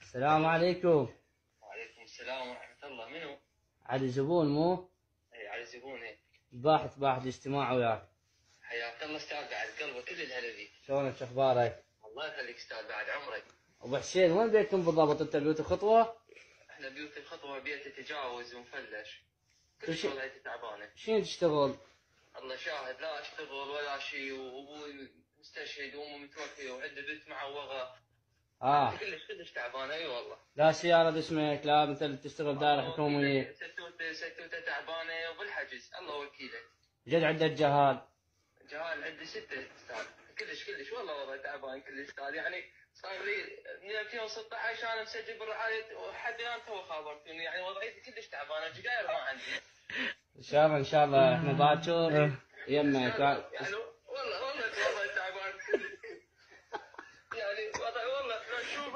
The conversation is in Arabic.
السلام عليكم. وعليكم السلام ورحمة الله. منو؟ علي زبون مو؟ اي علي زبون. اي باحث اجتماع وياك. حياك الله استاذ، بعد قلبه كل الهلا فيك. شلونك شو اخبارك؟ الله يخليك استاذ، بعد عمرك. ابو حسين وين بيتكم بالضبط؟ انت بيوت الخطوه؟ احنا بيوت الخطوة بيت تجاوز ومفلش، وش- كل وضعيتي تعبانة. شين تشتغل؟ الله شاهد، لا اشتغل ولا شيء، وابوي مستشهد وامي متوفية وعندي بنت معوقة. كلش تعبانة. اي والله. لا سيارة باسمك، لا مثل تشتغل بدائرة حكومية. ستوتة تعبانة وبالحجز، الله وكيله. جد عندك جهال؟ جهال عندي 6 استاذ. كلش والله وضعي تعبان كلش استاذ، يعني صار لي من 2016 انا مسجل بالرعاية، وحد الان تو خابرتوني، يعني وضعيتي كلش تعبانة، جقاير ما عندي. ان شاء الله احنا باكر يمك. يعني والله وضعي تعبان يعني وضعي والله شوف